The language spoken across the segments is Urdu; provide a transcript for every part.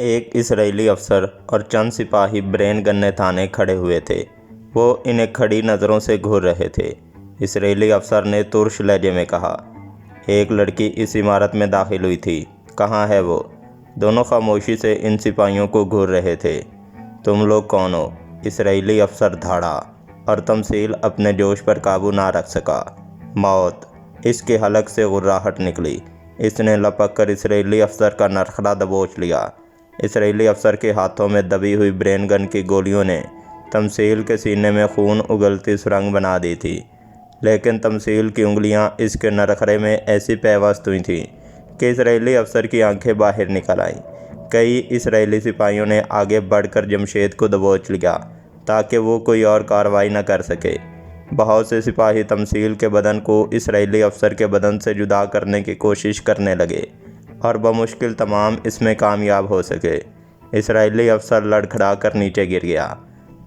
ایک اسرائیلی افسر اور چند سپاہی برین گننے تانے کھڑے ہوئے تھے۔ وہ انہیں کھڑی نظروں سے گھور رہے تھے۔ اسرائیلی افسر نے ترش لہجے میں کہا، ایک لڑکی اس عمارت میں داخل ہوئی تھی، کہاں ہے وہ؟ دونوں خاموشی سے ان سپاہیوں کو گھور رہے تھے۔ تم لوگ کون ہو؟ اسرائیلی افسر دھاڑا، اور تمثیل اپنے جوش پر قابو نہ رکھ سکا۔ موت! اس کے حلق سے غراہٹ نکلی۔ اس نے لپک کر اسرائیلی افسر کا نرخلا دبوچ لیا۔ اسرائیلی افسر کے ہاتھوں میں دبی ہوئی برین گن کی گولیوں نے تمثیل کے سینے میں خون اگلتی سرنگ بنا دی تھی، لیکن تمثیل کی انگلیاں اس کے نرخرے میں ایسی پیوست ہوئی تھیں کہ اسرائیلی افسر کی آنکھیں باہر نکل آئیں۔ کئی اسرائیلی سپاہیوں نے آگے بڑھ کر جمشید کو دبوچ لیا تاکہ وہ کوئی اور کارروائی نہ کر سکے۔ بہت سے سپاہی تمثیل کے بدن کو اسرائیلی افسر کے بدن سے جدا کرنے کی کوشش کرنے لگے، اور بمشکل تمام اس میں کامیاب ہو سکے۔ اسرائیلی افسر لڑکھڑا کر نیچے گر گیا،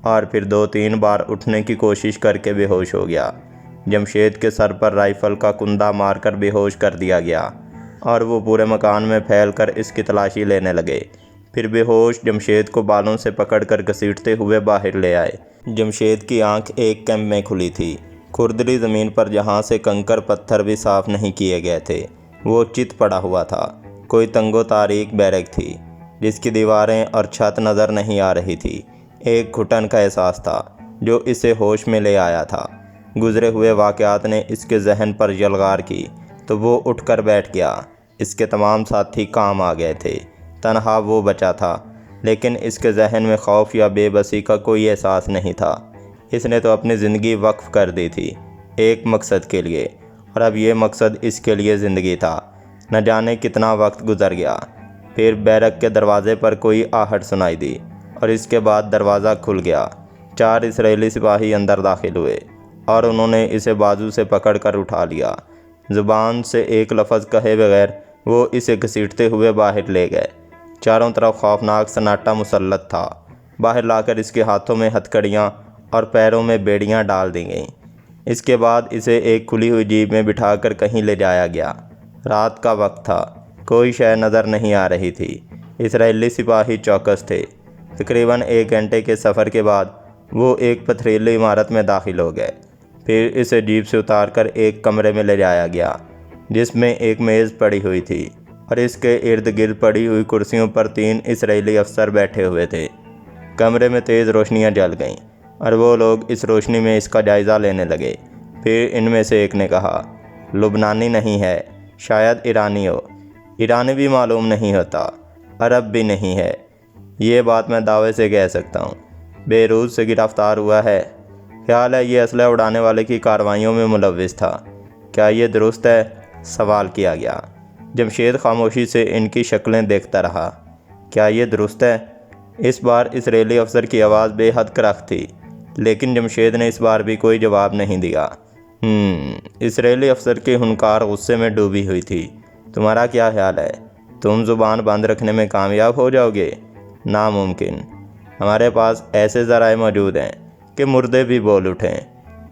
اور پھر 2-3 بار اٹھنے کی کوشش کر کے بے ہوش ہو گیا۔ جمشید کے سر پر رائفل کا کندہ مار کر بے ہوش کر دیا گیا، اور وہ پورے مکان میں پھیل کر اس کی تلاشی لینے لگے۔ پھر بے ہوش جمشید کو بالوں سے پکڑ کر گھسیٹتے ہوئے باہر لے آئے۔ جمشید کی آنکھ ایک کیمپ میں کھلی تھی، کھردری زمین پر جہاں سے کنکر پتھر بھی صاف نہیں کیے گئے تھے۔ وہ چت پڑا ہوا تھا۔ کوئی تنگ و تاریک بیرک تھی جس کی دیواریں اور چھت نظر نہیں آ رہی تھی۔ ایک گھٹن کا احساس تھا جو اسے ہوش میں لے آیا تھا۔ گزرے ہوئے واقعات نے اس کے ذہن پر یلغار کی تو وہ اٹھ کر بیٹھ گیا۔ اس کے تمام ساتھی کام آ گئے تھے، تنہا وہ بچا تھا، لیکن اس کے ذہن میں خوف یا بے بسی کا کوئی احساس نہیں تھا۔ اس نے تو اپنی زندگی وقف کر دی تھی ایک مقصد کے لیے، اور اب یہ مقصد اس کے لیے زندگی تھا۔ نہ جانے کتنا وقت گزر گیا۔ پھر بیرک کے دروازے پر کوئی آہٹ سنائی دی، اور اس کے بعد دروازہ کھل گیا۔ 4 اسرائیلی سپاہی اندر داخل ہوئے، اور انہوں نے اسے بازو سے پکڑ کر اٹھا لیا۔ زبان سے ایک لفظ کہے بغیر وہ اسے گھسیٹتے ہوئے باہر لے گئے۔ چاروں طرف خوفناک سناٹا مسلط تھا۔ باہر لا کر اس کے ہاتھوں میں ہتھکڑیاں اور پیروں میں بیڑیاں ڈال دی گئیں۔ اس کے بعد اسے ایک کھلی ہوئی جیپ میں بٹھا کر کہیں لے جایا گیا۔ رات کا وقت تھا، کوئی شے نظر نہیں آ رہی تھی۔ اسرائیلی سپاہی چوکس تھے۔ تقریباً 1 گھنٹے کے سفر کے بعد وہ ایک پتھریلی عمارت میں داخل ہو گئے۔ پھر اسے جیپ سے اتار کر ایک کمرے میں لے جایا گیا جس میں ایک میز پڑی ہوئی تھی، اور اس کے ارد گرد پڑی ہوئی کرسیوں پر 3 اسرائیلی افسر بیٹھے ہوئے تھے۔ کمرے میں تیز روشنیاں جل گئیں، اور وہ لوگ اس روشنی میں اس کا جائزہ لینے لگے۔ پھر ان میں سے ایک نے کہا، لبنانی نہیں ہے، شاید ایرانی ہو۔ ایرانی بھی معلوم نہیں ہوتا، عرب بھی نہیں ہے۔ یہ بات میں دعوے سے کہہ سکتا ہوں۔ بیروت سے گرفتار ہوا ہے۔ خیال ہے یہ اسلحہ اڑانے والے کی کارروائیوں میں ملوث تھا۔ کیا یہ درست ہے؟ سوال کیا گیا۔ جمشید خاموشی سے ان کی شکلیں دیکھتا رہا۔ کیا یہ درست ہے؟ اس بار اسرائیلی افسر کی آواز بے حد کرخت تھی، لیکن جمشید نے اس بار بھی کوئی جواب نہیں دیا۔ اسرائیلی افسر کی ہنکار غصے میں ڈوبی ہوئی تھی۔ تمہارا کیا خیال ہے؟ تم زبان بند رکھنے میں کامیاب ہو جاؤ گے؟ ناممکن۔ ہمارے پاس ایسے ذرائع موجود ہیں کہ مردے بھی بول اٹھیں۔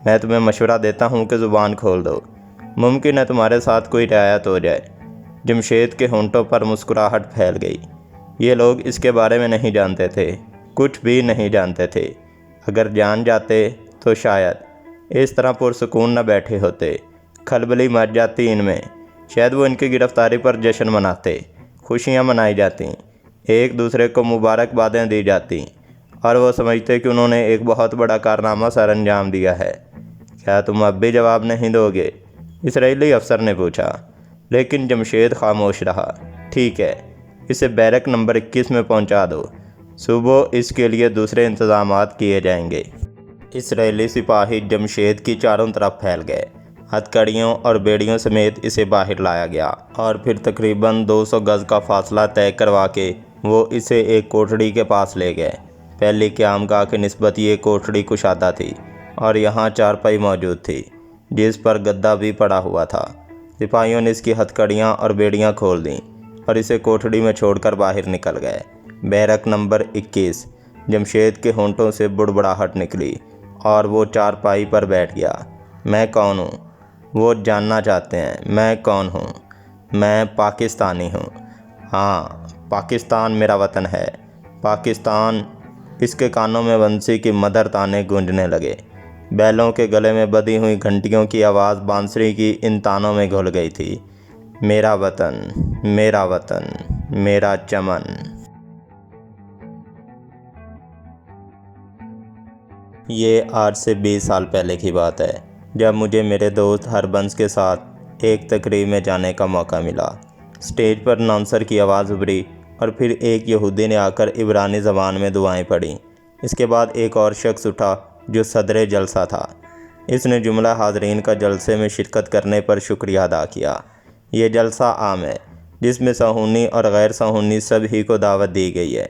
میں تمہیں مشورہ دیتا ہوں کہ زبان کھول دو۔ ممکن ہے تمہارے ساتھ کوئی رعایت ہو جائے۔ جمشید کے ہونٹوں پر مسکراہٹ پھیل گئی۔ یہ لوگ اس کے بارے میں نہیں جانتے تھے، کچھ بھی نہیں جانتے تھے۔ اگر جان جاتے تو شاید اس طرح پرسکون نہ بیٹھے ہوتے۔ کھلبلی مچ جاتی ان میں۔ شاید وہ ان کی گرفتاری پر جشن مناتے، خوشیاں منائی جاتیں، ایک دوسرے کو مبارکبادیں دی جاتیں، اور وہ سمجھتے کہ انہوں نے ایک بہت بڑا کارنامہ سر انجام دیا ہے۔ کیا تم اب بھی جواب نہیں دو گے؟ اسرائیلی افسر نے پوچھا، لیکن جمشید خاموش رہا۔ ٹھیک ہے، اسے بیرک نمبر 21 میں پہنچا دو۔ صبح اس کے لیے دوسرے انتظامات کیے جائیں گے۔ اسرائیلی سپاہی جمشید کی چاروں طرف پھیل گئے۔ ہتھکڑیوں اور بیڑیوں سمیت اسے باہر لایا گیا، اور پھر تقریباً 200 گز کا فاصلہ طے کروا کے وہ اسے ایک کوٹڑی کے پاس لے گئے۔ پہلی قیامگاہ کی نسبت یہ کوٹڑی کشادہ تھی، اور یہاں چارپائی موجود تھی جس پر گدا بھی پڑا ہوا تھا۔ سپاہیوں نے اس کی ہتھکڑیاں اور بیڑیاں کھول دیں، اور اسے کوٹڑی میں چھوڑ کر باہر نکل گئے۔ Barrack number 21۔ جمشید کے ہونٹوں سے بڑبڑاہٹ نکلی، اور وہ چارپائی پر بیٹھ گیا۔ میں کون ہوں؟ وہ جاننا چاہتے ہیں۔ میں کون ہوں؟ میں پاکستانی ہوں۔ ہاں، پاکستان میرا وطن ہے، پاکستان۔ اس کے کانوں میں بنسی کی مدر تانے گونجنے لگے۔ بیلوں کے گلے میں بدھی ہوئی گھنٹیوں کی آواز بانسری کی ان تانوں میں گھل گئی تھی۔ میرا وطن، میرا وطن، میرا چمن۔ یہ آج سے 20 سال پہلے کی بات ہے، جب مجھے میرے دوست ہربنس کے ساتھ ایک تقریب میں جانے کا موقع ملا۔ اسٹیج پر اناؤنسر کی آواز ابھری اور پھر ایک یہودی نے آ کر عبرانی زبان میں دعائیں پڑھیں۔ اس کے بعد ایک اور شخص اٹھا جو صدر جلسہ تھا۔ اس نے جملہ حاضرین کا جلسے میں شرکت کرنے پر شکریہ ادا کیا۔ یہ جلسہ عام ہے، جس میں صہیونی اور غیر صہیونی سبھی کو دعوت دی گئی ہے۔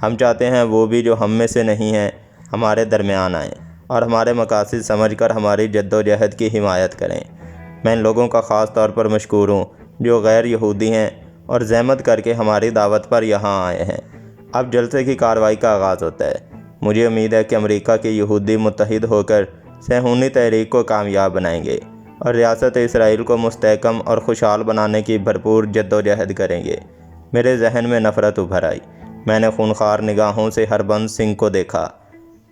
ہم چاہتے ہیں وہ بھی جو ہم میں سے نہیں ہیں ہمارے درمیان آئیں اور ہمارے مقاصد سمجھ کر ہماری جد و جہد کی حمایت کریں۔ میں ان لوگوں کا خاص طور پر مشکور ہوں جو غیر یہودی ہیں اور زحمت کر کے ہماری دعوت پر یہاں آئے ہیں۔ اب جلسے کی کارروائی کا آغاز ہوتا ہے۔ مجھے امید ہے کہ امریکہ کے یہودی متحد ہو کر صہیونی تحریک کو کامیاب بنائیں گے اور ریاست اسرائیل کو مستحکم اور خوشحال بنانے کی بھرپور جد و جہد کریں گے۔ میرے ذہن میں نفرت ابھر آئی۔ میں نے خونخوار نگاہوں سے ہربنس سنگھ کو دیکھا۔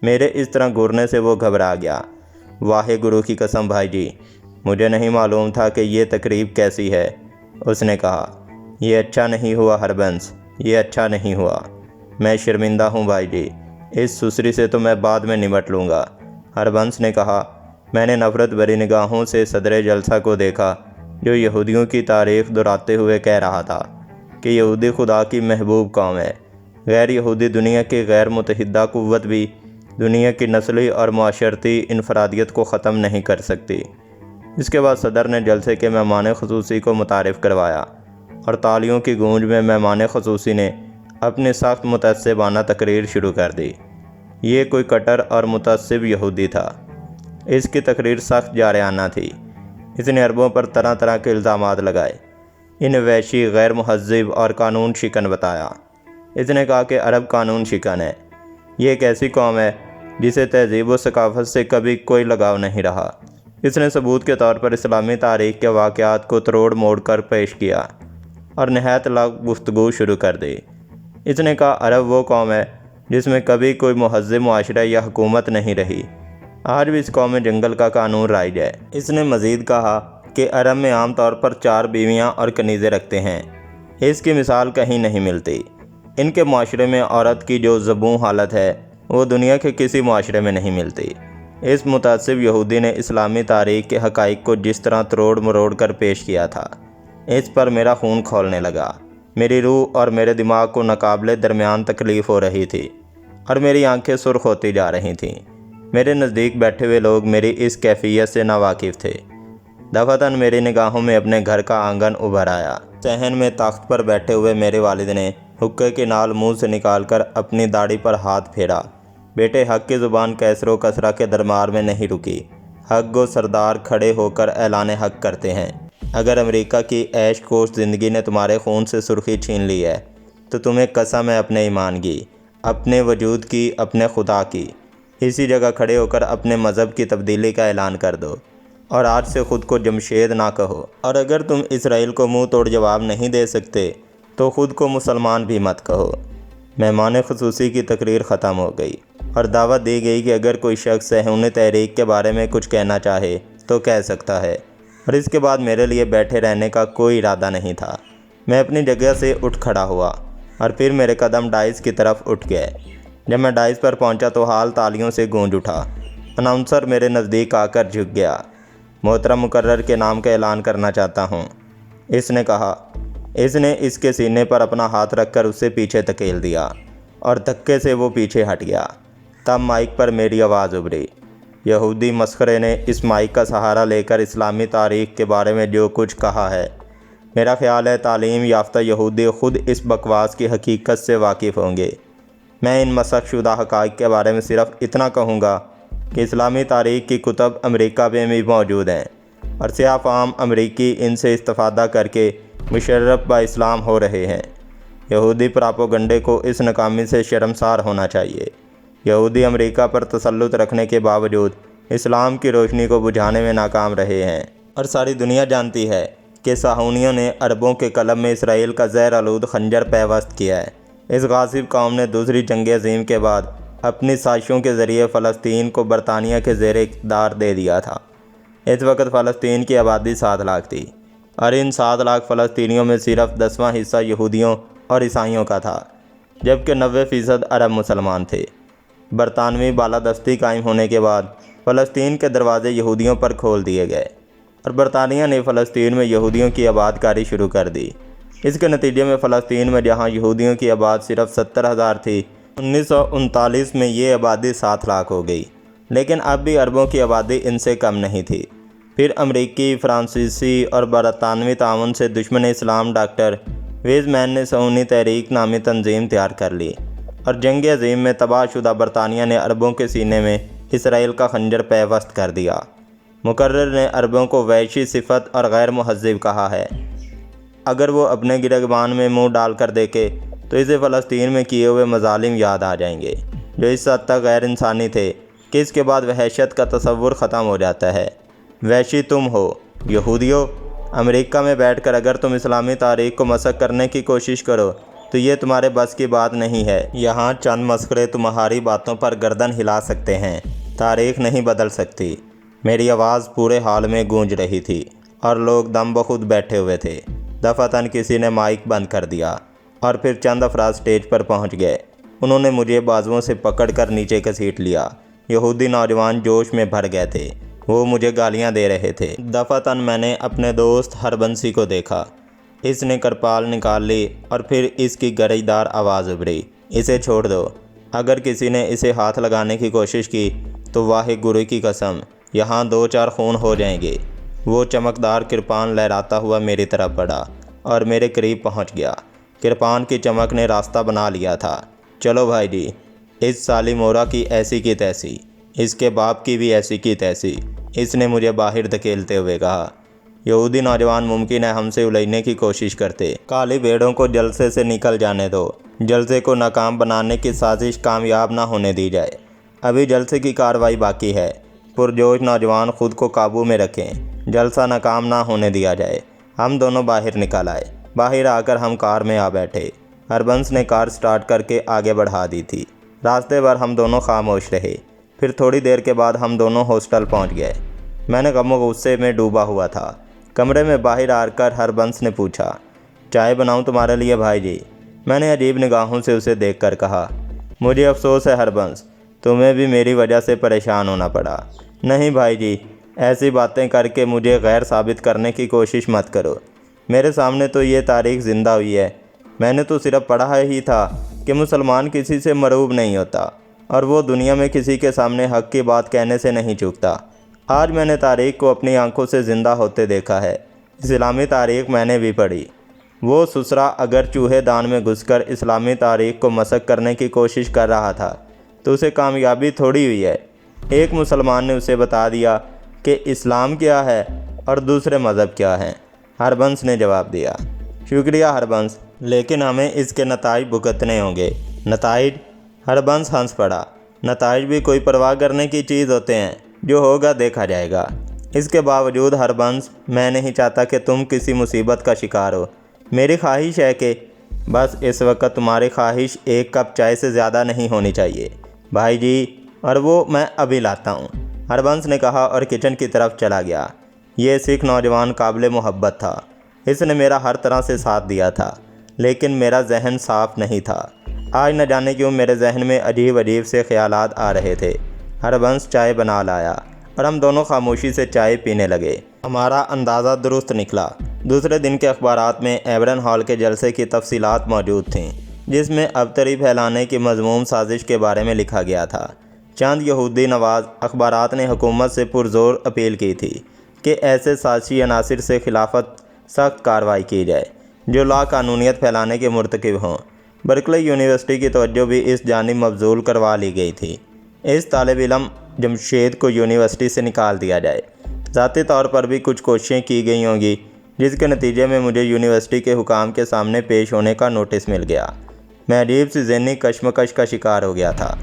میرے اس طرح گھورنے سے وہ گھبرا گیا۔ واہ گرو کی قسم بھائی جی، مجھے نہیں معلوم تھا کہ یہ تقریب کیسی ہے۔ اس نے کہا، یہ اچھا نہیں ہوا ہربنس، یہ اچھا نہیں ہوا۔ میں شرمندہ ہوں بھائی جی، اس سسری سے تو میں بعد میں نمٹ لوں گا۔ ہربنس نے کہا۔ میں نے نفرت بھری نگاہوں سے صدر جلسہ کو دیکھا جو یہودیوں کی تعریف دہراتے ہوئے کہہ رہا تھا کہ یہودی خدا کی محبوب قوم ہے۔ غیر یہودی دنیا کی غیر متحدہ قوت بھی دنیا کی نسلی اور معاشرتی انفرادیت کو ختم نہیں کر سکتی۔ اس کے بعد صدر نے جلسے کے مہمان خصوصی کو متعارف کروایا اور تالیوں کی گونج میں مہمان خصوصی نے اپنی سخت متعصبانہ تقریر شروع کر دی۔ یہ کوئی کٹر اور متعصب یہودی تھا۔ اس کی تقریر سخت جارحانہ تھی۔ اس نے عربوں پر طرح طرح کے الزامات لگائے، انہیں وحشی، غیر مہذب اور قانون شکن بتایا۔ اس نے کہا کہ عرب قانون شکن ہے۔ یہ ایک ایسی قوم ہے جسے تہذیب و ثقافت سے کبھی کوئی لگاؤ نہیں رہا۔ اس نے ثبوت کے طور پر اسلامی تاریخ کے واقعات کو تروڑ موڑ کر پیش کیا اور نہایت لغو گفتگو شروع کر دی۔ اس نے کہا عرب وہ قوم ہے جس میں کبھی کوئی مہذب معاشرہ یا حکومت نہیں رہی۔ آج بھی اس قوم میں جنگل کا قانون رائج ہے۔ اس نے مزید کہا کہ عرب میں عام طور پر 4 بیویاں اور کنیزیں رکھتے ہیں۔ اس کی مثال کہیں نہیں ملتی۔ ان کے معاشرے میں عورت کی جو ذبح حالت ہے وہ دنیا کے کسی معاشرے میں نہیں ملتی۔ اس متعصب یہودی نے اسلامی تاریخ کے حقائق کو جس طرح تروڑ مروڑ کر پیش کیا تھا، اس پر میرا خون کھولنے لگا۔ میری روح اور میرے دماغ کو ناقابل درمیان تکلیف ہو رہی تھی اور میری آنکھیں سرخ ہوتی جا رہی تھیں۔ میرے نزدیک بیٹھے ہوئے لوگ میری اس کیفیت سے ناواقف تھے۔ دفعتاً میری نگاہوں میں اپنے گھر کا آنگن ابھر آیا۔ صحن میں تخت پر بیٹھے ہوئے میرے والد نے حقے کی نال منہ سے نکال کر اپنی داڑھی پر ہاتھ پھیرا۔ بیٹے، حق کی زبان کیسر و کسرہ کے دربار میں نہیں رکی۔ حق گو سردار کھڑے ہو کر اعلان حق کرتے ہیں۔ اگر امریکہ کی عیش کوش زندگی نے تمہارے خون سے سرخی چھین لی ہے تو تمہیں قسم ہے اپنے ایمان کی، اپنے وجود کی، اپنے خدا کی۔ اسی جگہ کھڑے ہو کر اپنے مذہب کی تبدیلی کا اعلان کر دو اور آج سے خود کو جمشید نہ کہو۔ اور اگر تم اسرائیل کو منہ توڑ جواب نہیں دے سکتے تو خود کو مسلمان بھی مت کہو۔ مہمان خصوصی کی تقریر ختم ہو گئی اور دعوت دی گئی کہ اگر کوئی شخص صہیونی تحریک کے بارے میں کچھ کہنا چاہے تو کہہ سکتا ہے، اور اس کے بعد میرے لیے بیٹھے رہنے کا کوئی ارادہ نہیں تھا۔ میں اپنی جگہ سے اٹھ کھڑا ہوا اور پھر میرے قدم ڈائز کی طرف اٹھ گئے۔ جب میں ڈائز پر پہنچا تو ہال تالیوں سے گونج اٹھا۔ اناؤنسر میرے نزدیک آ کر جھک گیا۔ محترم مقرر کے نام کا اعلان کرنا چاہتا ہوں، اس نے کہا۔ اس نے اس کے سینے پر اپنا ہاتھ رکھ کر اسے پیچھے دھکیل دیا اور دھکے سے وہ پیچھے ہٹ گیا۔ تب مائک پر میری آواز ابھری۔ یہودی مسخرے نے اس مائک کا سہارا لے کر اسلامی تاریخ کے بارے میں جو کچھ کہا ہے، میرا خیال ہے تعلیم یافتہ یہودی خود اس بکواس کی حقیقت سے واقف ہوں گے۔ میں ان مسخ شدہ حقائق کے بارے میں صرف اتنا کہوں گا کہ اسلامی تاریخ کی کتب امریکہ میں بھی موجود ہیں اور سیاہ فام امریکی ان سے استفادہ کر کے مشرف با اسلام ہو رہے ہیں۔ یہودی پراپوگنڈے کو اس ناکامی سے شرمسار ہونا چاہیے۔ یہودی امریکہ پر تسلط رکھنے کے باوجود اسلام کی روشنی کو بجھانے میں ناکام رہے ہیں، اور ساری دنیا جانتی ہے کہ صہیونیوں نے عربوں کے قلب میں اسرائیل کا زہر آلود خنجر پیوست کیا ہے۔ اس غاصب قوم نے دوسری جنگ عظیم کے بعد اپنی سازشوں کے ذریعے فلسطین کو برطانیہ کے زیر اقتدار دے دیا تھا۔ اس وقت فلسطین کی آبادی 7 لاکھ تھی اور ان 7 لاکھ فلسطینیوں میں صرف 10واں حصہ یہودیوں اور عیسائیوں کا تھا، جبکہ 90% عرب مسلمان تھے۔ برطانوی بالادستی قائم ہونے کے بعد فلسطین کے دروازے یہودیوں پر کھول دیے گئے اور برطانیہ نے فلسطین میں یہودیوں کی آباد کاری شروع کر دی۔ اس کے نتیجے میں فلسطین میں جہاں یہودیوں کی آباد صرف 70,000 تھی، 1939 میں یہ آبادی 7 لاکھ ہو گئی، لیکن اب بھی عربوں کی آبادی ان سے کم نہیں تھی۔ پھر امریکی، فرانسیسی اور برطانوی تعاون سے دشمن اسلام ڈاکٹر ویزمین نے صہیونی تحریک نامی تنظیم تیار کر لی اور جنگ عظیم میں تباہ شدہ برطانیہ نے عربوں کے سینے میں اسرائیل کا خنجر پیوست کر دیا۔ مقرر نے عربوں کو وحشی صفت اور غیر مہذب کہا ہے۔ اگر وہ اپنے گرہبان میں منہ ڈال کر دیکھے تو اسے فلسطین میں کیے ہوئے مظالم یاد آ جائیں گے، جو اس حد تک غیر انسانی تھے کہ اس کے بعد وحشت کا تصور ختم ہو جاتا ہے۔ وحشی تم ہو، یہودیو۔ امریکہ میں بیٹھ کر اگر تم اسلامی تاریخ کو مسخ کرنے کی کوشش کرو تو یہ تمہارے بس کی بات نہیں ہے۔ یہاں چند مسخرے تمہاری باتوں پر گردن ہلا سکتے ہیں، تاریخ نہیں بدل سکتی۔ میری آواز پورے ہال میں گونج رہی تھی اور لوگ دم بخود بیٹھے ہوئے تھے۔ دفعتاً کسی نے مائک بند کر دیا اور پھر چند افراد سٹیج پر پہنچ گئے۔ انہوں نے مجھے بازوؤں سے پکڑ کر نیچے گھسیٹ لیا۔ یہودی نوجوان جوش میں بھر گئے تھے، وہ مجھے گالیاں دے رہے تھے۔ دفعتاً میں نے اپنے دوست ہربنسی کو دیکھا۔ اس نے کرپال نکال لی اور پھر اس کی گرجدار آواز ابھری، اسے چھوڑ دو۔ اگر کسی نے اسے ہاتھ لگانے کی کوشش کی تو واہ گرو کی قسم، یہاں 2-4 خون ہو جائیں گے۔ وہ چمکدار کرپان لہراتا ہوا میری طرف بڑھا اور میرے قریب پہنچ گیا۔ کرپان کی چمک نے راستہ بنا لیا تھا۔ چلو بھائی جی، اس سالی مورا کی ایسی کی تیسی، اس کے باپ کی بھی ایسی کی تیسی، اس نے مجھے باہر دھکیلتے ہوئے کہا۔ یہودی نوجوان ممکن ہے ہم سے الجھنے کی کوشش کرتے۔ کالی بھیڑوں کو جلسے سے نکل جانے دو۔ جلسے کو ناکام بنانے کی سازش کامیاب نہ ہونے دی جائے۔ ابھی جلسے کی کارروائی باقی ہے۔ پرجوش نوجوان خود کو قابو میں رکھیں، جلسہ ناکام نہ ہونے دیا جائے۔ ہم دونوں باہر نکل آئے۔ باہر آ کر ہم کار میں آ بیٹھے۔ ہربنس نے کار سٹارٹ کر کے آگے بڑھا دی تھی۔ راستے پر ہم دونوں خاموش رہے۔ پھر تھوڑی دیر کے بعد ہم دونوں ہاسٹل پہنچ گئے۔ میں نے غم و غصے میں ڈوبا ہوا تھا۔ کمرے میں باہر آ کر ہربنس نے پوچھا، چائے بناؤں تمہارے لیے بھائی جی؟ میں نے عجیب نگاہوں سے اسے دیکھ کر کہا، مجھے افسوس ہے ہربنس، تمہیں بھی میری وجہ سے پریشان ہونا پڑا۔ نہیں بھائی جی، ایسی باتیں کر کے مجھے غیر ثابت کرنے کی کوشش مت کرو۔ میرے سامنے تو یہ تاریخ زندہ ہوئی ہے۔ میں نے تو صرف پڑھا ہی تھا کہ مسلمان کسی سے مرعوب نہیں ہوتا اور وہ دنیا میں کسی کے سامنے حق کی بات کہنے سے نہیں چوکتا۔ آج میں نے تاریخ کو اپنی آنکھوں سے زندہ ہوتے دیکھا ہے۔ اسلامی تاریخ میں نے بھی پڑھی۔ وہ سسرا اگر چوہے دان میں گھس کر اسلامی تاریخ کو مسخ کرنے کی کوشش کر رہا تھا تو اسے کامیابی تھوڑی ہوئی ہے۔ ایک مسلمان نے اسے بتا دیا کہ اسلام کیا ہے اور دوسرے مذہب کیا ہیں۔ ہربنس نے جواب دیا، شکریہ ہربنس، لیکن ہمیں اس کے نتائج بھگتنے ہوں گے۔ نتائج؟ ہربنس ہنس پڑا۔ نتائج بھی کوئی پرواہ کرنے کی چیز ہوتے ہیں؟ جو ہوگا دیکھا جائے گا۔ اس کے باوجود ہربنس، میں نہیں چاہتا کہ تم کسی مصیبت کا شکار ہو۔ میری خواہش ہے کہ بس اس وقت تمہاری خواہش 1 کپ چائے سے زیادہ نہیں ہونی چاہیے بھائی جی، اور وہ میں ابھی لاتا ہوں، ہربنس نے کہا اور کچن کی طرف چلا گیا۔ یہ سکھ نوجوان قابل محبت تھا۔ اس نے میرا ہر طرح سے ساتھ دیا تھا، لیکن میرا ذہن صاف نہیں تھا۔ آج نہ جانے کیوں میرے ذہن میں عجیب عجیب سے خیالات آ رہے تھے۔ ہربنس چائے بنا لایا اور ہم دونوں خاموشی سے چائے پینے لگے۔ ہمارا اندازہ درست نکلا۔ دوسرے دن کے اخبارات میں ایبرن ہال کے جلسے کی تفصیلات موجود تھیں، جس میں ابتری پھیلانے کی مذموم سازش کے بارے میں لکھا گیا تھا۔ چند یہودی نواز اخبارات نے حکومت سے پرزور اپیل کی تھی کہ ایسے سازشی عناصر سے خلافت سخت کارروائی کی جائے جو لا قانونیت پھیلانے کے مرتکب ہوں۔ برکلے یونیورسٹی کی توجہ بھی اس جانب مبذول کروا لی گئی تھی۔ اس طالب علم جمشید کو یونیورسٹی سے نکال دیا جائے۔ ذاتی طور پر بھی کچھ کوششیں کی گئی ہوں گی، جس کے نتیجے میں مجھے یونیورسٹی کے حکام کے سامنے پیش ہونے کا نوٹس مل گیا۔ میں عجیب سی ذہنی کشمکش کا شکار ہو گیا تھا۔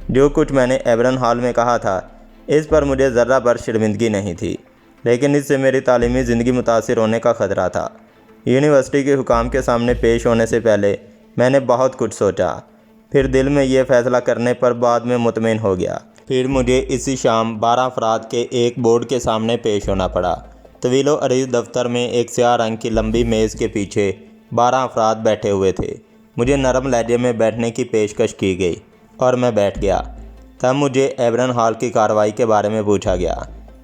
جو کچھ میں نے ایبرن ہال میں کہا تھا، اس پر مجھے ذرہ بر شرمندگی نہیں تھی۔ لیکن اس سے میری تعلیمی زندگی متاثر ہونے کا خطرہ تھا۔ یونیورسٹی کے حکام کے سامنے پیش ہونے سے پہلے میں نے بہت کچھ سوچا، پھر دل میں یہ فیصلہ کرنے پر بعد میں مطمئن ہو گیا۔ پھر مجھے اسی شام 12 افراد کے ایک بورڈ کے سامنے پیش ہونا پڑا۔ طویل و عریض دفتر میں ایک سیاہ رنگ کی لمبی میز کے پیچھے 12 افراد بیٹھے ہوئے تھے۔ مجھے نرم لہجے میں بیٹھنے کی پیشکش کی گئی اور میں بیٹھ گیا۔ تب مجھے ایبرن ہال کی کارروائی کے بارے میں پوچھا گیا۔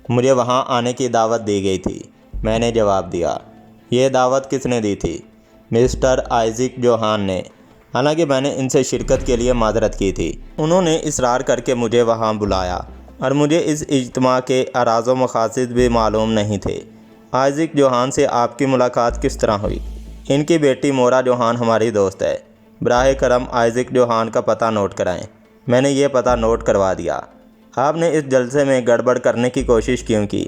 مجھے وہاں آنے کی دعوت دی گئی تھی۔ میں نے جواب دیا۔ یہ دعوت کس نے دی تھی؟ مسٹر آئزک جوہان نے، حالانکہ میں نے ان سے شرکت کے لیے معذرت کی تھی۔ انہوں نے اصرار کر کے مجھے وہاں بلایا اور مجھے اس اجتماع کے اراض و مقاصد بھی معلوم نہیں تھے۔ آئزک جوہان سے آپ کی ملاقات کس طرح ہوئی؟ ان کی بیٹی مورا جوہان ہماری دوست ہے۔ براہ کرم آئزک جوہان کا پتہ نوٹ کرائیں۔ میں نے یہ پتہ نوٹ کروا دیا۔ آپ نے اس جلسے میں گڑبڑ کرنے کی کوشش کیوں کی؟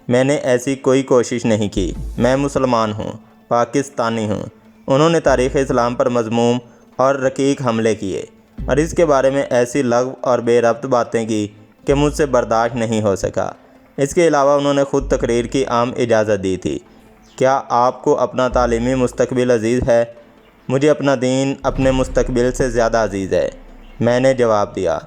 میں نے ایسی کوئی کوشش نہیں کی۔ میں مسلمان ہوں، پاکستانی ہوں۔ انہوں نے تاریخ اسلام پر مذموم اور رقیق حملے کیے اور اس کے بارے میں ایسی لغو اور بے ربط باتیں کی کہ مجھ سے برداشت نہیں ہو سکا۔ اس کے علاوہ انہوں نے خود تقریر کی عام اجازت دی تھی۔ کیا آپ کو اپنا تعلیمی مستقبل عزیز ہے؟ مجھے اپنا دین اپنے مستقبل سے زیادہ عزیز ہے۔ میں نے جواب دیا۔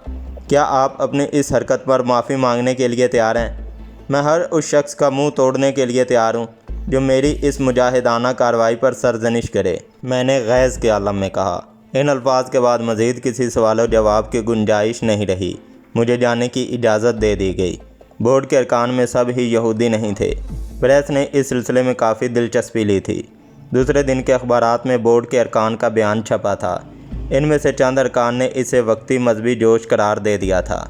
کیا آپ اپنی اس حرکت پر معافی مانگنے کے لیے تیار ہیں؟ میں ہر اس شخص کا منہ توڑنے کے لیے تیار ہوں جو میری اس مجاہدانہ کارروائی پر سرزنش کرے، میں نے غیظ کے عالم میں کہا۔ ان الفاظ کے بعد مزید کسی سوال و جواب کی گنجائش نہیں رہی۔ مجھے جانے کی اجازت دے دی گئی۔ بورڈ کے ارکان میں سب ہی یہودی نہیں تھے۔ پریس نے اس سلسلے میں کافی دلچسپی لی تھی۔ دوسرے دن کے اخبارات میں بورڈ کے ارکان کا بیان چھپا تھا۔ ان میں سے چند ارکان نے اسے وقتی مذہبی جوش قرار دے دیا تھا۔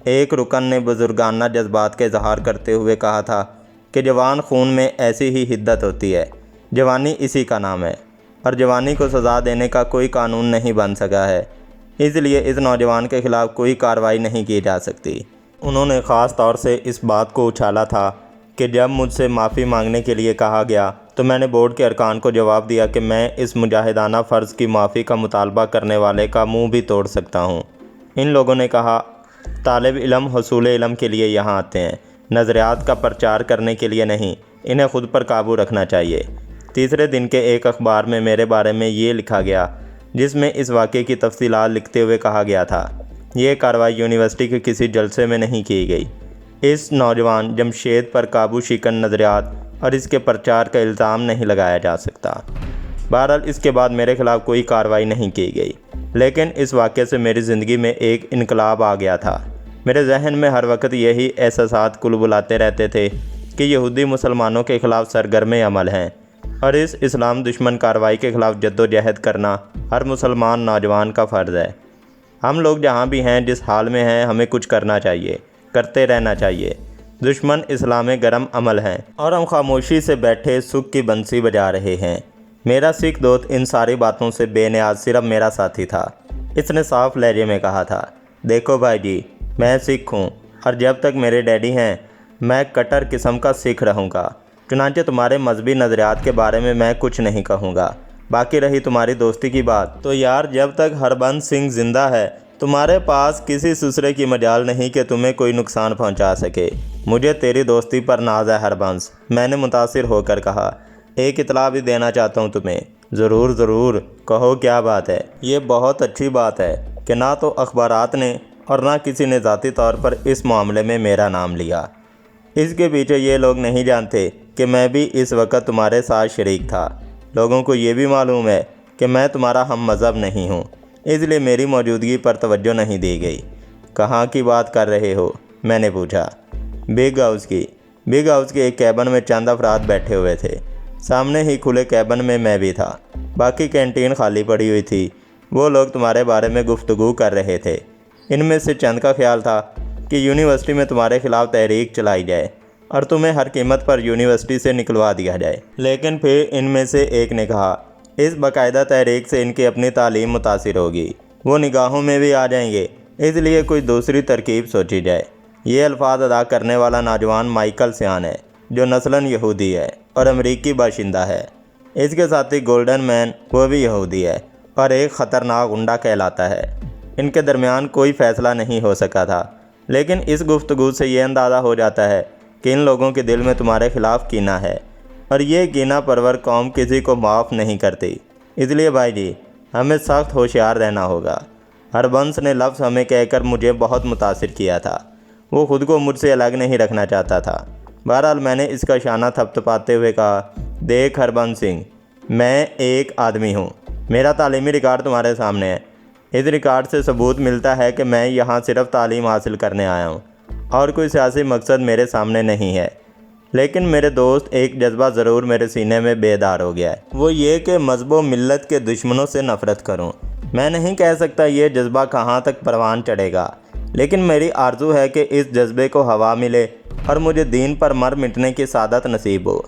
ایک رکن نے بزرگانہ جذبات کا اظہار کرتے ہوئے کہا تھا کہ جوان خون میں ایسی ہی حدت ہوتی ہے، جوانی اسی کا نام ہے اور جوانی کو سزا دینے کا کوئی قانون نہیں بن سکا ہے، اس لیے اس نوجوان کے خلاف کوئی کارروائی نہیں کی جا سکتی۔ انہوں نے خاص طور سے اس بات کو اچھالا تھا کہ جب مجھ سے معافی مانگنے کے لیے کہا گیا تو میں نے بورڈ کے ارکان کو جواب دیا کہ میں اس مجاہدانہ فرض کی معافی کا مطالبہ کرنے والے کا منہ بھی توڑ سکتا ہوں۔ ان لوگوں نے کہا، طالب علم حصول علم کے لیے یہاں آتے ہیں، نظریات کا پرچار کرنے کے لیے نہیں۔ انہیں خود پر قابو رکھنا چاہیے۔ تیسرے دن کے ایک اخبار میں میرے بارے میں یہ لکھا گیا جس میں اس واقعے کی تفصیلات لکھتے ہوئے کہا گیا تھا، یہ کارروائی یونیورسٹی کے کسی جلسے میں نہیں کی گئی۔ اس نوجوان جمشید پر قابو شکن نظریات اور اس کے پرچار کا الزام نہیں لگایا جا سکتا۔ بہرحال اس کے بعد میرے خلاف کوئی کارروائی نہیں کی گئی، لیکن اس واقعے سے میری زندگی میں ایک انقلاب آ گیا تھا۔ میرے ذہن میں ہر وقت یہی احساسات کلبلاتے رہتے تھے کہ یہودی مسلمانوں کے خلاف سرگرم عمل ہیں اور اس اسلام دشمن کارروائی کے خلاف جد و جہد کرنا ہر مسلمان نوجوان کا فرض ہے۔ ہم لوگ جہاں بھی ہیں، جس حال میں ہیں، ہمیں کچھ کرنا چاہیے، کرتے رہنا چاہیے۔ دشمن اسلام گرم عمل ہیں اور ہم خاموشی سے بیٹھے سکھ کی بنسی بجا رہے ہیں۔ میرا سکھ دوست ان ساری باتوں سے بے نیاز صرف میرا ساتھی تھا۔ اس نے صاف لہجے میں کہا تھا، دیکھو بھائی جی، میں سکھ ہوں اور جب تک میرے ڈیڈی ہیں میں کٹر قسم کا سکھ رہوں گا۔ چنانچہ تمہارے مذہبی نظریات کے بارے میں کچھ نہیں کہوں گا۔ باقی رہی تمہاری دوستی کی بات، تو یار جب تک ہربنس سنگھ زندہ ہے تمہارے پاس کسی سسرے کی مجال نہیں کہ تمہیں کوئی نقصان پہنچا سکے۔ مجھے تیری دوستی پر ناز ہے ہربنس، میں نے متاثر ہو کر کہا۔ ایک اطلاع بھی دینا چاہتا ہوں تمہیں۔ ضرور ضرور، کہو کیا بات ہے۔ یہ بہت اچھی بات ہے کہ نہ تو اخبارات نے اور نہ کسی نے ذاتی طور پر اس معاملے میں میرا نام لیا۔ اس کے پیچھے یہ لوگ نہیں جانتے کہ میں بھی اس وقت تمہارے ساتھ شریک تھا۔ لوگوں کو یہ بھی معلوم ہے کہ میں تمہارا ہم مذہب نہیں ہوں، اس لیے میری موجودگی پر توجہ نہیں دی گئی۔ کہاں کی بات کر رہے ہو؟ میں نے پوچھا۔ بگ ہاؤس کی۔ بگ ہاؤس کے ایک کیبن میں چند افراد بیٹھے ہوئے تھے۔ سامنے ہی کھلے کیبن میں میں بھی تھا۔ باقی کینٹین خالی پڑی ہوئی تھی۔ وہ لوگ تمہارے بارے میں گفتگو کر رہے تھے۔ ان میں سے چند کا خیال تھا کہ یونیورسٹی میں تمہارے خلاف تحریک چلائی جائے اور تمہیں ہر قیمت پر یونیورسٹی سے نکلوا دیا جائے۔ لیکن پھر ان میں سے ایک نے کہا، اس باقاعدہ تحریک سے ان کی اپنی تعلیم متاثر ہوگی، وہ نگاہوں میں بھی آ جائیں گے، اس لیے کوئی دوسری ترکیب سوچی جائے۔ یہ الفاظ ادا کرنے والا نوجوان مائیکل سیان ہے، جو نسلاً یہودی ہے اور امریکی باشندہ ہے۔ اس کے ساتھی گولڈن مین، وہ بھی یہودی ہے اور ایک خطرناک غنڈہ کہلاتا ہے۔ ان کے درمیان کوئی فیصلہ نہیں ہو سکا تھا، لیکن اس گفتگو سے یہ اندازہ ہو جاتا ہے کہ ان لوگوں کے دل میں تمہارے خلاف کینہ ہے، اور یہ کینہ پرور قوم کسی کو معاف نہیں کرتی۔ اس لیے بھائی جی ہمیں سخت ہوشیار رہنا ہوگا۔ ہربنس نے لفظ ہمیں کہہ کر مجھے بہت متاثر کیا تھا۔ وہ خود کو مجھ سے الگ نہیں رکھنا چاہتا تھا۔ بہرحال میں نے اس کا شانہ تھپتھپاتے ہوئے کہا، دیکھ ہربنس سنگھ، میں ایک آدمی ہوں، میرا تعلیمی ریکارڈ تمہارے سامنے ہے۔ اس ریکارڈ سے ثبوت ملتا ہے کہ میں یہاں صرف تعلیم حاصل کرنے آیا ہوں اور کوئی سیاسی مقصد میرے سامنے نہیں ہے۔ لیکن میرے دوست، ایک جذبہ ضرور میرے سینے میں بیدار ہو گیا ہے، وہ یہ کہ مذہب و ملت کے دشمنوں سے نفرت کروں۔ میں نہیں کہہ سکتا یہ جذبہ کہاں تک پروان چڑھے گا، لیکن میری آرزو ہے کہ اس جذبے کو ہوا ملے اور مجھے دین پر مر مٹنے کی سعادت نصیب ہو۔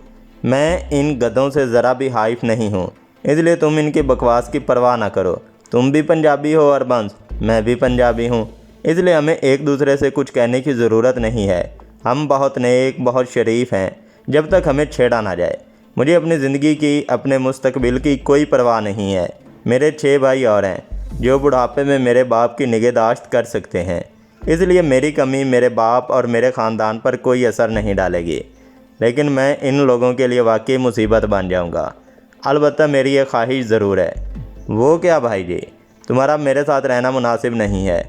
میں ان گدھوں سے ذرا بھی حائف نہیں ہوں، اس لیے تم ان کی بکواس کی پرواہ نہ کرو۔ تم بھی پنجابی ہو ہربنس، میں بھی پنجابی ہوں، اس لیے ہمیں ایک دوسرے سے کچھ کہنے کی ضرورت نہیں ہے۔ ہم بہت نیک، بہت شریف ہیں، جب تک ہمیں چھیڑا نہ جائے۔ مجھے اپنی زندگی کی، اپنے مستقبل کی کوئی پرواہ نہیں ہے۔ میرے 6 بھائی اور ہیں جو بڑھاپے میں میرے باپ کی نگہداشت کر سکتے ہیں، اس لیے میری کمی میرے باپ اور میرے خاندان پر کوئی اثر نہیں ڈالے گی۔ لیکن میں ان لوگوں کے لیے واقعی مصیبت بن جاؤں گا۔ البتہ میری یہ خواہش ضرور ہے۔ وہ کیا بھائی جی؟ تمہارا میرے ساتھ رہنا مناسب نہیں ہے۔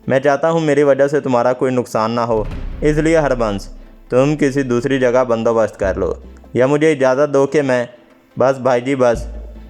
میں چاہتا ہوں میری وجہ سے تمہارا کوئی نقصان نہ ہو، اس لیے ہربنس تم کسی دوسری جگہ بندوبست کر لو، یا مجھے اجازت دو کہ میں… بس بھائی جی بس،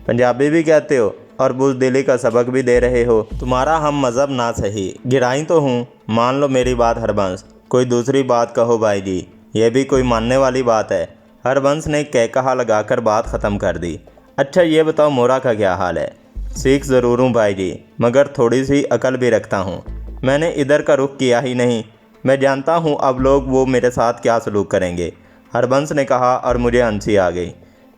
پنجابی بھی کہتے ہو اور بزدلی کا سبق بھی دے رہے ہو۔ تمہارا ہم مذہب نہ صحیح، گرائیں تو ہوں، مان لو میری بات ہربنس۔ کوئی دوسری بات کہو بھائی جی، یہ بھی کوئی ماننے والی بات ہے؟ ہربنس نے کہا لگا کر بات ختم کر دی۔ اچھا یہ بتاؤ مورا کا کیا حال ہے؟ سکھ ضرور ہوں بھائی جی، مگر تھوڑی سی عقل بھی رکھتا ہوں۔ میں نے ادھر کا رخ کیا ہی نہیں، میں جانتا ہوں اب لوگ وہ میرے ساتھ کیا سلوک کریں گے، ہربنس نے کہا، اور مجھے ہنسی آ گئی۔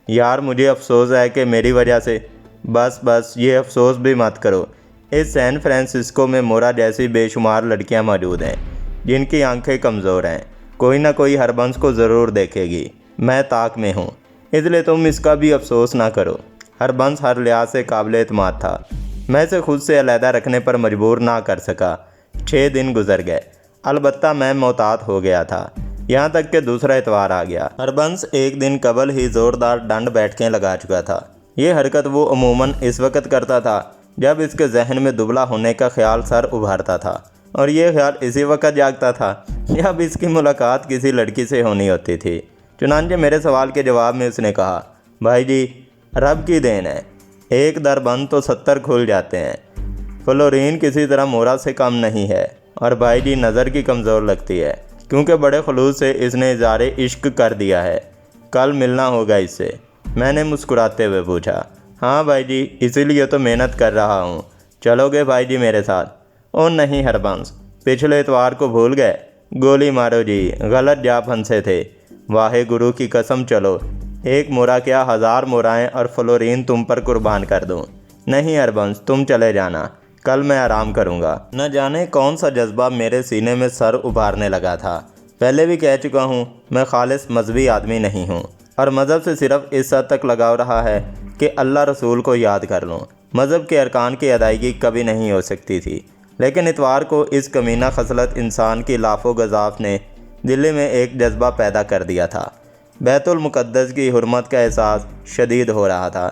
یار مجھے افسوس ہے کہ میری وجہ سے… بس یہ افسوس بھی مت کرو۔ اس سین فرانسسکو میں مورا جیسی بے شمار لڑکیاں موجود ہیں جن کی آنکھیں کمزور ہیں، کوئی نہ کوئی ہربنس کو ضرور دیکھے گی۔ میں طاق میں ہوں، اس لیے تم اس کا بھی افسوس نہ کرو۔ ہربنس ہر لحاظ سے قابل اعتماد تھا۔ میں اسے خود سے علیحدہ رکھنے پر مجبور نہ کر سکا۔ 6 دن گزر گئے، البتہ میں محتاط ہو گیا تھا، یہاں تک کہ دوسرا اتوار آ گیا۔ ہربنس ایک دن قبل ہی زوردار ڈنڈ بیٹھکیں لگا چکا تھا۔ یہ حرکت وہ عموماً اس وقت کرتا تھا جب اس کے ذہن میں دبلا ہونے کا خیال سر ابھارتا تھا، اور یہ خیال اسی وقت جاگتا تھا جب اس کی ملاقات کسی لڑکی سے ہونی ہوتی تھی۔ چنانچہ میرے سوال کے جواب میں اس نے کہا، بھائی جی رب کی دین ہے، ایک در بند تو 70 کھل جاتے ہیں۔ فلورین کسی طرح مورا سے کم نہیں ہے، اور بھائی جی نظر کی کمزور لگتی ہے، کیونکہ بڑے خلوص سے اس نے اظہار عشق کر دیا ہے۔ کل ملنا ہوگا اس سے؟ میں نے مسکراتے ہوئے پوچھا۔ ہاں بھائی جی، اسی لیے تو محنت کر رہا ہوں۔ چلو گے بھائی جی میرے ساتھ؟ او نہیں ہربنس، پچھلے اتوار کو بھول گئے؟ گولی مارو جی، غلط جا پھنسے تھے۔ واہے گرو کی قسم چلو، ایک مورا کیا 1000 مورائیں اور فلورین تم پر قربان کر دوں۔ نہیں ہربنس، تم چلے جانا، کل میں آرام کروں گا۔ نہ جانے کون سا جذبہ میرے سینے میں سر ابھارنے لگا تھا۔ پہلے بھی کہہ چکا ہوں، میں خالص مذہبی آدمی نہیں ہوں، اور مذہب سے صرف اس حد تک لگاؤ رہا ہے کہ اللہ رسول کو یاد کر لوں۔ مذہب کے ارکان کی ادائیگی کبھی نہیں ہو سکتی تھی، لیکن اتوار کو اس کمینہ خصلت انسان کی لاف و گزاف نے دلی میں ایک جذبہ پیدا کر دیا تھا۔ بیت المقدس کی حرمت کا احساس شدید ہو رہا تھا،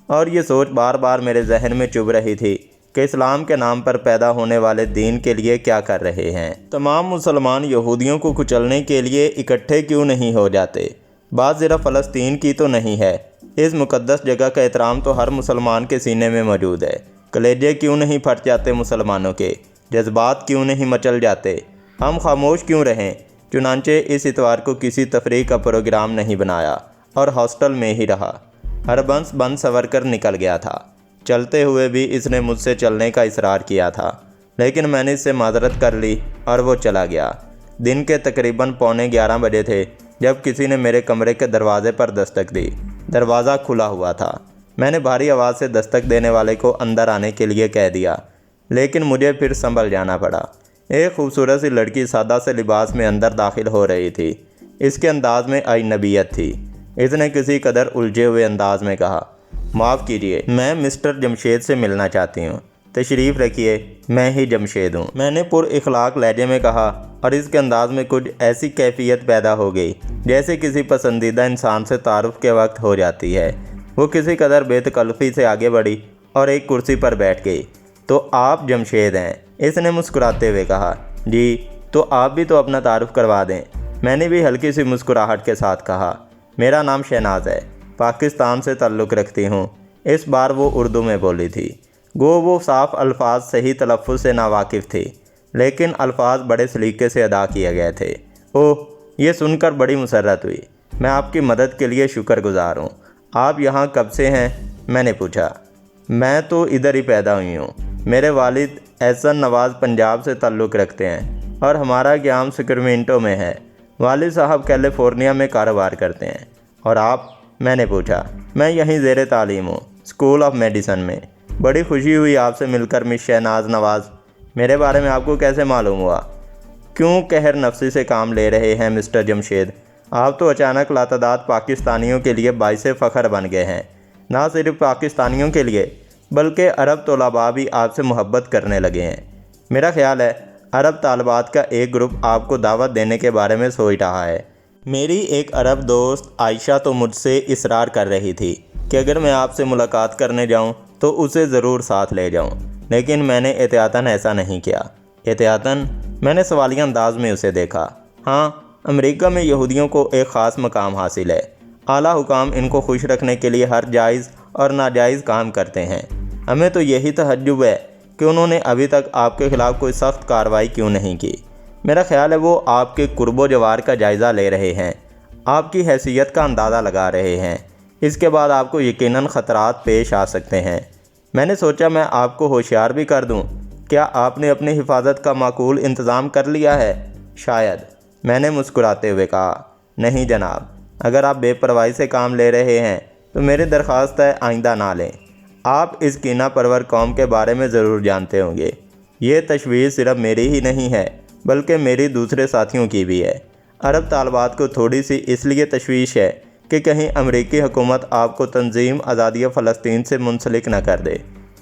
اور یہ سوچ بار بار میرے ذہن میں چبھ رہی تھی کہ اسلام کے نام پر پیدا ہونے والے دین کے لیے کیا کر رہے ہیں۔ تمام مسلمان یہودیوں کو کچلنے کے لیے اکٹھے کیوں نہیں ہو جاتے؟ بات صرف فلسطین کی تو نہیں ہے، اس مقدس جگہ کا احترام تو ہر مسلمان کے سینے میں موجود ہے۔ کلیجے کیوں نہیں پھٹ جاتے مسلمانوں کے؟ جذبات کیوں نہیں مچل جاتے؟ ہم خاموش کیوں رہیں؟ چنانچہ اس اتوار کو کسی تفریح کا پروگرام نہیں بنایا اور ہاسٹل میں ہی رہا۔ ہربنس بن سنور کر نکل گیا تھا۔ چلتے ہوئے بھی اس نے مجھ سے چلنے کا اصرار کیا تھا، لیکن میں نے اس سے معذرت کر لی اور وہ چلا گیا۔ دن کے تقریباً 11:15 بجے تھے جب کسی نے میرے کمرے کے دروازے پر دستک دی۔ دروازہ کھلا ہوا تھا۔ میں نے بھاری آواز سے دستک دینے والے کو اندر آنے کے لیے کہہ دیا، لیکن مجھے پھر سنبھل جانا پڑا۔ ایک خوبصورت سی لڑکی سادہ سے لباس میں اندر داخل ہو رہی تھی۔ اس کے انداز میں اجنبیت تھی۔ اس نے کسی قدر الجھے ہوئے انداز میں کہا، معاف کیجیے، میں مسٹر جمشید سے ملنا چاہتی ہوں۔ تشریف رکھیے، میں ہی جمشید ہوں، میں نے پر اخلاق لہجے میں کہا، اور اس کے انداز میں کچھ ایسی کیفیت پیدا ہو گئی جیسے کسی پسندیدہ انسان سے تعارف کے وقت ہو جاتی ہے۔ وہ کسی قدر بے تکلفی سے آگے بڑھی اور ایک کرسی پر بیٹھ گئی۔ تو آپ جمشید ہیں؟ اس نے مسکراتے ہوئے کہا۔ جی، تو آپ بھی تو اپنا تعارف کروا دیں۔ میں نے بھی ہلکی سی مسکراہٹ کے ساتھ کہا۔ میرا نام شہناز ہے، پاکستان سے تعلق رکھتی ہوں۔ اس بار وہ اردو میں بولی تھی، گو وہ صاف الفاظ صحیح تلفظ سے ناواقف تھی، لیکن الفاظ بڑے سلیقے سے ادا کیے گئے تھے۔ اوہ، یہ سن کر بڑی مسرت ہوئی۔ میں آپ کی مدد کے لیے شکر گزار ہوں۔ آپ یہاں کب سے ہیں؟ میں نے پوچھا۔ میں تو ادھر ہی پیدا ہوئی ہوں۔ میرے والد احسن نواز پنجاب سے تعلق رکھتے ہیں اور ہمارا قیام سیکرمنٹو میں ہے۔ والد صاحب کیلیفورنیا میں کاروبار کرتے ہیں۔ اور آپ؟ میں نے پوچھا۔ میں یہیں زیر تعلیم ہوں، اسکول آف میڈیسن میں۔ بڑی خوشی ہوئی آپ سے مل کر مس شہناز نواز۔ میرے بارے میں آپ کو کیسے معلوم ہوا؟ کیوں قہر نفسی سے کام لے رہے ہیں مسٹر جمشید؟ آپ تو اچانک لاتعداد پاکستانیوں کے لیے باعث فخر بن گئے ہیں۔ نہ صرف پاکستانیوں کے لیے بلکہ عرب طلباء بھی آپ سے محبت کرنے لگے ہیں۔ میرا خیال ہے عرب طالبات کا ایک گروپ آپ کو دعوت دینے کے بارے میں سوچ رہا ہے۔ میری ایک عرب دوست عائشہ تو مجھ سے اصرار کر رہی تھی کہ اگر میں آپ سے ملاقات کرنے جاؤں تو اسے ضرور ساتھ لے جاؤں، لیکن میں نے احتیاطاً ایسا نہیں کیا۔ احتیاطاً؟ میں نے سوالیہ انداز میں اسے دیکھا۔ ہاں، امریکہ میں یہودیوں کو ایک خاص مقام حاصل ہے۔ اعلیٰ حکام ان کو خوش رکھنے کے لیے ہر جائز اور ناجائز کام کرتے ہیں۔ ہمیں تو یہی تعجب ہے کہ انہوں نے ابھی تک آپ کے خلاف کوئی سخت کارروائی کیوں نہیں کی۔ میرا خیال ہے وہ آپ کے قرب و جوار کا جائزہ لے رہے ہیں، آپ کی حیثیت کا اندازہ لگا رہے ہیں۔ اس کے بعد آپ کو یقیناً خطرات پیش آ سکتے ہیں۔ میں نے سوچا میں آپ کو ہوشیار بھی کر دوں۔ کیا آپ نے اپنی حفاظت کا معقول انتظام کر لیا ہے؟ شاید، میں نے مسکراتے ہوئے کہا۔ نہیں جناب، اگر آپ بے پرواہی سے کام لے رہے ہیں تو میری درخواست ہے آئندہ نہ لیں۔ آپ اس کینہ پرور قوم کے بارے میں ضرور جانتے ہوں گے۔ یہ تشویش صرف میری ہی نہیں ہے بلکہ میری دوسرے ساتھیوں کی بھی ہے۔ عرب طالبات کو تھوڑی سی اس لیے تشویش ہے کہ کہیں امریکی حکومت آپ کو تنظیم آزادیہ فلسطین سے منسلک نہ کر دے۔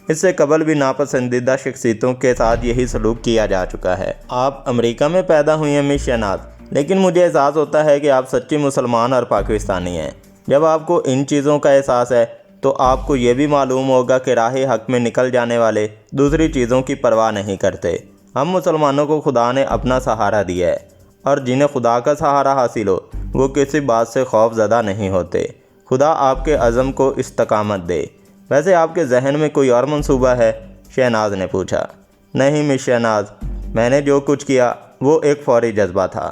اس سے قبل بھی ناپسندیدہ شخصیتوں کے ساتھ یہی سلوک کیا جا چکا ہے۔ آپ امریکہ میں پیدا ہوئی ہیں مس شہناز، لیکن مجھے احساس ہوتا ہے کہ آپ سچی مسلمان اور پاکستانی ہیں۔ جب آپ کو ان چیزوں کا احساس ہے تو آپ کو یہ بھی معلوم ہوگا کہ راہ حق میں نکل جانے والے دوسری چیزوں کی پرواہ نہیں کرتے۔ ہم مسلمانوں کو خدا نے اپنا سہارا دیا ہے، اور جنہیں خدا کا سہارا حاصل ہو وہ کسی بات سے خوف زدہ نہیں ہوتے۔ خدا آپ کے عزم کو استقامت دے۔ ویسے آپ کے ذہن میں کوئی اور منصوبہ ہے؟ شہناز نے پوچھا۔ نہیں مس شہناز، میں نے جو کچھ کیا وہ ایک فوری جذبہ تھا۔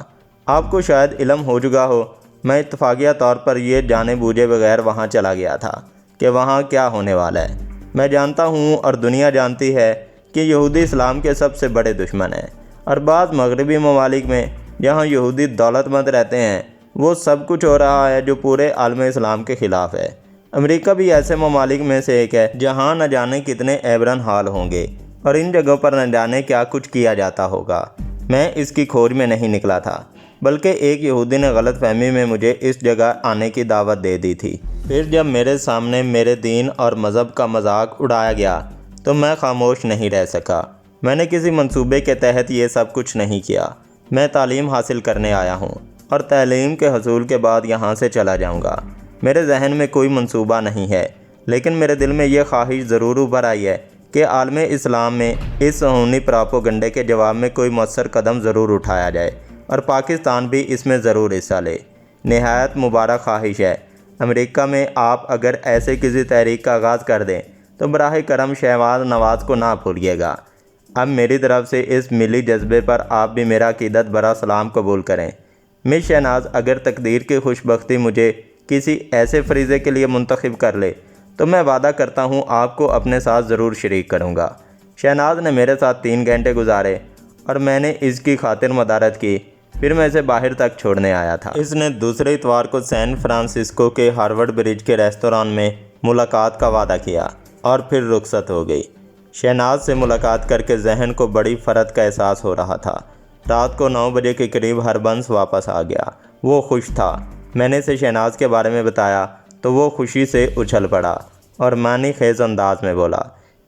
آپ کو شاید علم ہو چکا ہو، میں اتفاقیہ طور پر یہ جانے بوجھے بغیر وہاں چلا گیا تھا کہ وہاں کیا ہونے والا ہے۔ میں جانتا ہوں اور دنیا جانتی ہے کہ یہودی اسلام کے سب سے بڑے دشمن ہیں، اور بعض مغربی ممالک میں جہاں یہودی دولت مند رہتے ہیں وہ سب کچھ ہو رہا ہے جو پورے عالم اسلام کے خلاف ہے۔ امریکہ بھی ایسے ممالک میں سے ایک ہے جہاں نہ جانے کتنے عیبران حال ہوں گے، اور ان جگہوں پر نہ جانے کیا کچھ کیا جاتا ہوگا۔ میں اس کی کھوج میں نہیں نکلا تھا، بلکہ ایک یہودی نے غلط فہمی میں مجھے اس جگہ آنے کی دعوت دے دی تھی۔ پھر جب میرے سامنے میرے دین اور مذہب کا مذاق اڑایا گیا تو میں خاموش نہیں رہ سکا۔ میں نے کسی منصوبے کے تحت یہ سب کچھ نہیں کیا۔ میں تعلیم حاصل کرنے آیا ہوں اور تعلیم کے حصول کے بعد یہاں سے چلا جاؤں گا۔ میرے ذہن میں کوئی منصوبہ نہیں ہے، لیکن میرے دل میں یہ خواہش ضرور ابھر آئی ہے کہ عالم اسلام میں اس صہیونی پراپوگنڈے کے جواب میں کوئی مؤثر قدم ضرور اٹھایا جائے، اور پاکستان بھی اس میں ضرور حصہ لے۔ نہایت مبارک خواہش ہے۔ امریکہ میں آپ اگر ایسے کسی تحریک کا آغاز کر دیں تو براہ کرم شہناز نواز کو نہ بھولیے گا۔ اب میری طرف سے اس ملی جذبے پر آپ بھی میرا عقیدت برا سلام قبول کریں۔ مس شہناز، اگر تقدیر کی خوش بختی مجھے کسی ایسے فریضے کے لیے منتخب کر لے تو میں وعدہ کرتا ہوں آپ کو اپنے ساتھ ضرور شریک کروں گا۔ شہناز نے میرے ساتھ 3 گھنٹے گزارے اور میں نے اس کی خاطر مدارت کی، پھر میں اسے باہر تک چھوڑنے آیا تھا۔ اس نے دوسرے اتوار کو سین فرانسسکو کے ہارورڈ برج کے ریستوران میں ملاقات کا وعدہ کیا اور پھر رخصت ہو گئی۔ شہناز سے ملاقات کر کے ذہن کو بڑی فرحت کا احساس ہو رہا تھا۔ رات کو 9 بجے کے قریب ہربنس واپس آ گیا۔ وہ خوش تھا۔ میں نے اسے شہناز کے بارے میں بتایا تو وہ خوشی سے اچھل پڑا اور معنی خیز انداز میں بولا،